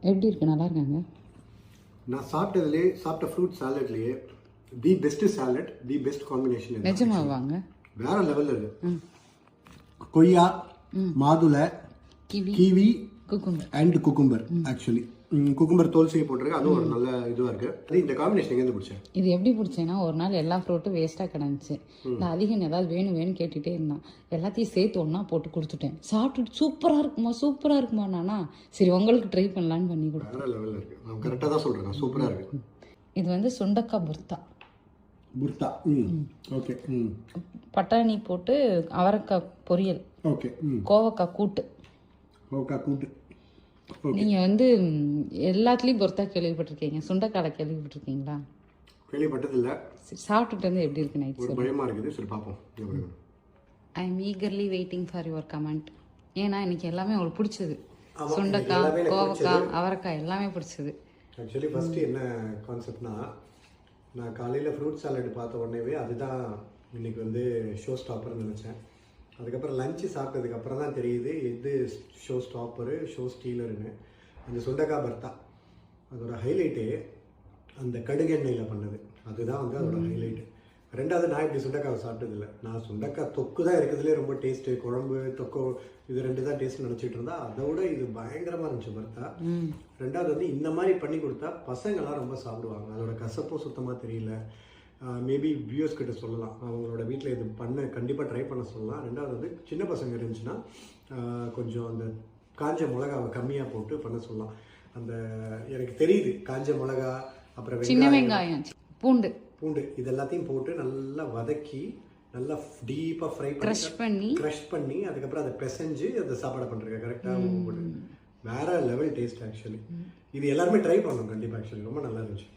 எப்படி இருக்கு? நல்லா இருக்காங்க. நான் சாப்பிட்ட ஃப்ரூட் சாலட்லேயே the best salad, the best combination. நிஜமாவாங்க? வேற லெவலில் இருக்கு. கொய்யா, மாதுளை, kiwi and cucumber. Actually cucumber தோல் செய்ய போட்டிருக்கு, அதுவும் ஒரு நல்ல இதுவாக இருக்கு. அது இந்த காம்பினேஷன் எங்கேருந்து பிடிச்சேன்? இது எப்படி பிடிச்சேன்னா, ஒரு நாள் எல்லா ஃப்ரூட்டும் வேஸ்ட்டாக கிடந்துச்சு. இந்த அதிகம் ஏதாவது வேணும்னு கேட்டுகிட்டே இருந்தான். எல்லாத்தையும் சேர்த்து ஒன்றா போட்டு கொடுத்துட்டேன். சாப்பிட்டுட்டு சூப்பராக இருக்குமா நானா, சரி உங்களுக்கு ட்ரை பண்ணலான்னு பண்ணி கொடுத்தேன். வேற லெவலில் இருக்கு. நான் கரெக்டாக தான் சொல்கிறேன், சூப்பராக இருக்கு. இது வந்து சுண்டக்காய் புர்த்தா. ஓகே. பட்டாணி போட்டு அவரைக்காய் பொரியல். ஓகே. கோவக்காய் கூட்டு. நீங்கள் வந்து எல்லாத்துலேயும் பொறுத்தா கேள்விப்பட்டிருக்கீங்க, சுண்டைக்காலை கேள்விப்பட்டிருக்கீங்களா? கேள்விப்பட்டதில்லை. சாப்பிட்டுட்டு வந்து எப்படி இருக்கு நைட்? ஒரு பயமாக இருக்குது. சரி பார்ப்போம். I am eagerly waiting for your comment. ஏன்னா இன்னைக்கு எல்லாமே உங்களுக்கு பிடிச்சது. சுண்டைக்காய், கோவக்காய், அவரைக்காய் எல்லாமே பிடிச்சது. ஆக்சுவலி ஃபஸ்ட்டு என்ன கான்செப்ட்னா, நான் காலையில் ஃப்ரூட் சாலட் பார்த்த உடனேவே அதுதான் இன்னைக்கு வந்து ஷோ ஸ்டாப்பர்னு நினச்சேன். அதுக்கப்புறம் லஞ்சு சாப்பிட்டதுக்கப்புறம் தான் தெரியுது எது ஷோ ஸ்டாப்பரு, ஷோ ஸ்டீலருன்னு. அந்த சுண்டக்காய் பர்த்தா அதோட ஹைலைட்டே அந்த கடுகு எண்ணெயில் பண்ணது, அதுதான் வந்து அதோட ஹைலைட்டு. ரெண்டாவது, நான் இப்படி சுண்டக்காவை சாப்பிட்டதில்லை. நான் சுண்டக்காய் தொக்கு தான் இருக்கிறதுலே ரொம்ப டேஸ்ட்டு, குழம்பு தொக்கு இது ரெண்டு தான் டேஸ்ட் நினச்சிட்டு இருந்தா, அதை விட இது பயங்கரமாக இருந்துச்சு பர்த்தா. ரெண்டாவது வந்து இந்த மாதிரி பண்ணி கொடுத்தா பசங்கள்லாம் ரொம்ப சாப்பிடுவாங்க. அதோட கசப்பும் சுத்தமாக தெரியல. மேபி வியூஸ் கிட்ட சொல்லலாம், அவங்களோட வீட்டில் இது கண்டிப்பாக ட்ரை பண்ண சொல்லலாம். ரெண்டாவது வந்து சின்ன பசங்க இருந்துச்சுன்னா கொஞ்சம் அந்த காஞ்ச மிளகாவை கம்மியாக போட்டு பண்ண சொல்லலாம். அந்த எனக்கு தெரியுது காஞ்ச மிளகா, அப்புறம் சின்ன வெங்காயம், பூண்டு இது எல்லாத்தையும் போட்டு நல்லா வதக்கி நல்லா டீப்பாக ஃப்ரை க்ரஷ் பண்ணி அதுக்கப்புறம் அதை பிசைஞ்சு அதை சாப்பாடு பண்ணுறேன் கரெக்டாக. வேற லெவல் டேஸ்ட் ஆக்சுவலி. இது எல்லாருமே ட்ரை பண்ணணும் கண்டிப்பாக. ஆக்சுவலி ரொம்ப நல்லா இருந்துச்சு.